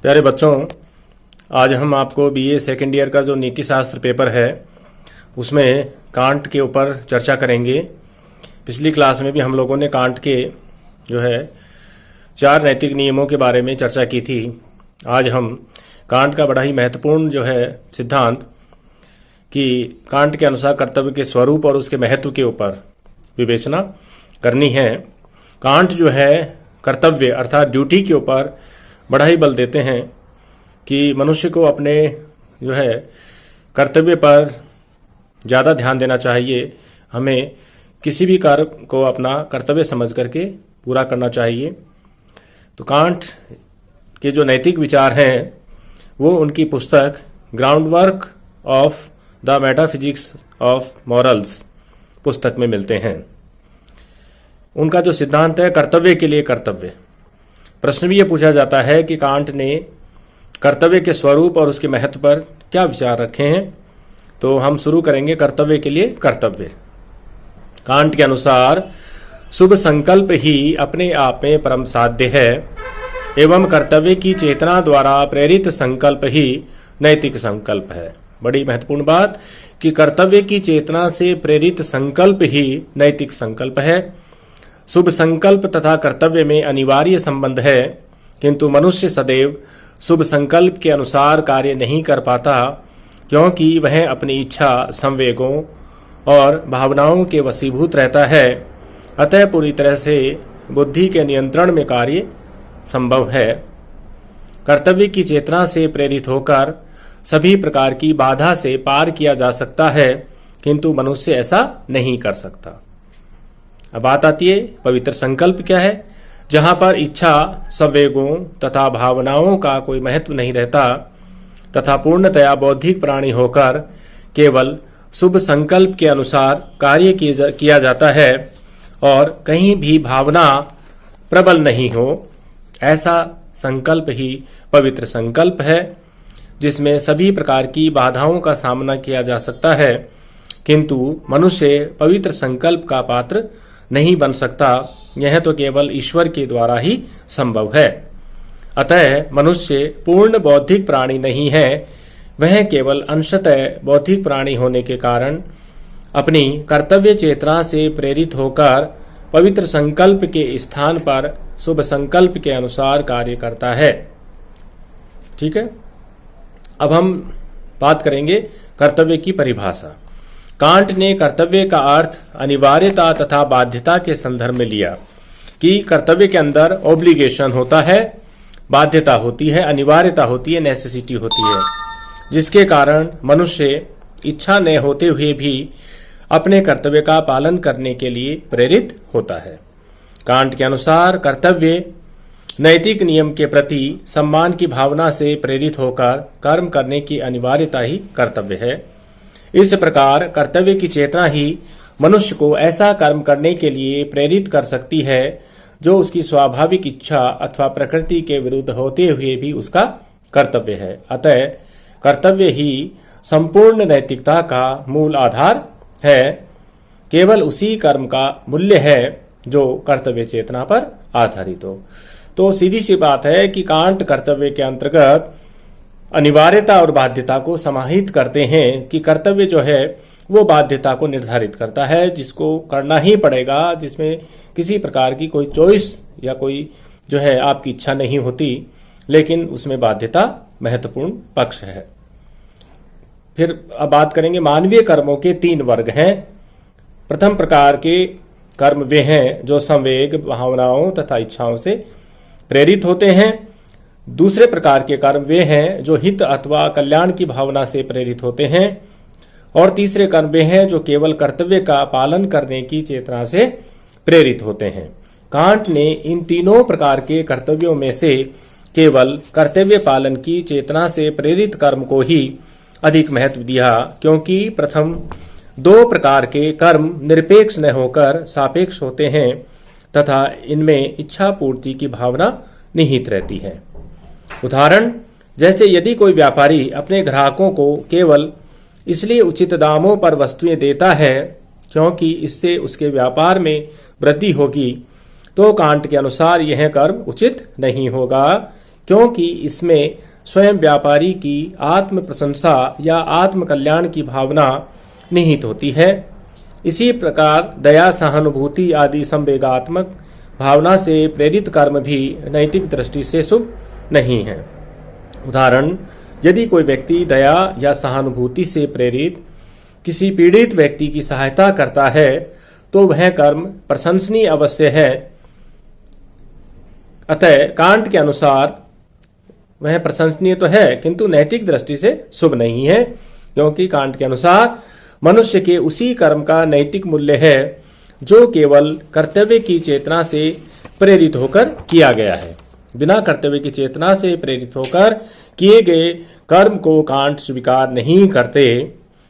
प्यारे बच्चों, आज हम आपको बीए सेकेंड ईयर का जो नीति शास्त्र पेपर है उसमें कांट के ऊपर चर्चा करेंगे। पिछली क्लास में भी हम लोगों ने कांट के जो है 4 नैतिक नियमों के बारे में चर्चा की थी। आज हम कांट का बड़ा ही महत्वपूर्ण जो है सिद्धांत कि कांट के अनुसार कर्तव्य के स्वरूप और उसके महत्व के ऊपर विवेचना करनी है। कांट जो है कर्तव्य अर्थात ड्यूटी के ऊपर बड़ा ही बल देते हैं कि मनुष्य को अपने जो है कर्तव्य पर ज़्यादा ध्यान देना चाहिए। हमें किसी भी कार्य को अपना कर्तव्य समझ करके पूरा करना चाहिए। तो कांट के जो नैतिक विचार हैं वो उनकी पुस्तक groundwork of the metaphysics of morals पुस्तक में मिलते हैं। उनका जो सिद्धांत है कर्तव्य के लिए कर्तव्य। प्रश्न भी ये पूछा जाता है कि कांट ने कर्तव्य के स्वरूप और उसके महत्व पर क्या विचार रखे हैं। तो हम शुरू करेंगे कर्तव्य के लिए कर्तव्य। कांट के अनुसार शुभ संकल्प ही अपने आप में परम साध्य है एवं कर्तव्य की चेतना द्वारा प्रेरित संकल्प ही नैतिक संकल्प है। बड़ी महत्वपूर्ण बात कि कर्तव्य की चेतना से प्रेरित संकल्प ही नैतिक संकल्प है। शुभ संकल्प तथा कर्तव्य में अनिवार्य संबंध है, किंतु मनुष्य सदैव शुभ संकल्प के अनुसार कार्य नहीं कर पाता, क्योंकि वह अपनी इच्छा, संवेगों और भावनाओं के वशीभूत रहता है। अतः पूरी तरह से बुद्धि के नियंत्रण में कार्य संभव है। कर्तव्य की चेतना से प्रेरित होकर सभी प्रकार की बाधा से पार किया जा सकता है, किंतु मनुष्य ऐसा नहीं कर सकता। अब बात आती है पवित्र संकल्प क्या है, जहां पर इच्छा, संवेगों तथा भावनाओं का कोई महत्व नहीं रहता तथा पूर्णतया बौद्धिक प्राणी होकर केवल शुभ संकल्प के अनुसार कार्य किया जाता है और कहीं भी भावना प्रबल नहीं हो, ऐसा संकल्प ही पवित्र संकल्प है, जिसमें सभी प्रकार की बाधाओं का सामना किया जा सकता है, किंतु मनुष्य पवित्र संकल्प का पात्र नहीं बन सकता। यह तो केवल ईश्वर के द्वारा ही संभव है। अतः मनुष्य पूर्ण बौद्धिक प्राणी नहीं है, वह केवल अंशतः बौद्धिक प्राणी होने के कारण अपनी कर्तव्य चेतना से प्रेरित होकर पवित्र संकल्प के स्थान पर शुभ संकल्प के अनुसार कार्य करता है। ठीक है, अब हम बात करेंगे कर्तव्य की परिभाषा। कांट ने कर्तव्य का अर्थ अनिवार्यता तथा बाध्यता के संदर्भ में लिया कि कर्तव्य के अंदर ऑब्लिगेशन होता है, बाध्यता होती है, अनिवार्यता होती है, नेसेसिटी होती है, जिसके कारण मनुष्य इच्छा न होते हुए भी अपने कर्तव्य का पालन करने के लिए प्रेरित होता है। कांट के अनुसार कर्तव्य नैतिक नियम के प्रति सम्मान की भावना से प्रेरित होकर कर्म करने की अनिवार्यता ही कर्तव्य है। इस प्रकार कर्तव्य की चेतना ही मनुष्य को ऐसा कर्म करने के लिए प्रेरित कर सकती है जो उसकी स्वाभाविक इच्छा अथवा प्रकृति के विरुद्ध होते हुए भी उसका कर्तव्य है। अतः कर्तव्य ही संपूर्ण नैतिकता का मूल आधार है। केवल उसी कर्म का मूल्य है जो कर्तव्य चेतना पर आधारित हो। तो सीधी सी बात है कि कांट कर्तव्य के अंतर्गत अनिवार्यता और बाध्यता को समाहित करते हैं कि कर्तव्य जो है वो बाध्यता को निर्धारित करता है, जिसको करना ही पड़ेगा, जिसमें किसी प्रकार की कोई चॉइस या कोई जो है आपकी इच्छा नहीं होती, लेकिन उसमें बाध्यता महत्वपूर्ण पक्ष है। फिर अब बात करेंगे मानवीय कर्मों के 3 वर्ग हैं। प्रथम प्रकार के कर्म वे हैं जो संवेग, भावनाओं तथा इच्छाओं से प्रेरित होते हैं। दूसरे प्रकार के कर्म वे हैं जो हित अथवा कल्याण की भावना से प्रेरित होते हैं। और तीसरे कर्म वे हैं जो केवल कर्तव्य का पालन करने की चेतना से प्रेरित होते हैं। कांट ने इन तीनों प्रकार के कर्तव्यों में से केवल कर्तव्य पालन की चेतना से प्रेरित कर्म को ही अधिक महत्व दिया, क्योंकि प्रथम 2 प्रकार के कर्म निरपेक्ष न होकर सापेक्ष होते हैं तथा इनमें इच्छा पूर्ति की भावना निहित रहती है। उदाहरण, जैसे यदि कोई व्यापारी अपने ग्राहकों को केवल इसलिए उचित दामों पर वस्तुएं देता है क्योंकि इससे उसके व्यापार में वृद्धि होगी, तो कांट के अनुसार यह कर्म उचित नहीं होगा, क्योंकि इसमें स्वयं व्यापारी की आत्म प्रशंसा या आत्म कल्याण की भावना निहित होती है। इसी प्रकार दया, सहानुभूति आदि संवेगात्मक भावना से प्रेरित कर्म भी नैतिक दृष्टि से शुभ नहीं है। उदाहरण, यदि कोई व्यक्ति दया या सहानुभूति से प्रेरित किसी पीड़ित व्यक्ति की सहायता करता है तो वह कर्म प्रशंसनीय अवश्य है। अतः कांट के अनुसार वह प्रशंसनीय तो है किंतु नैतिक दृष्टि से शुभ नहीं है, क्योंकि कांट के अनुसार मनुष्य के उसी कर्म का नैतिक मूल्य है जो केवल कर्तव्य की चेतना से प्रेरित होकर किया गया है। बिना कर्तव्य की चेतना से प्रेरित होकर किए गए कर्म को कांट स्वीकार नहीं करते।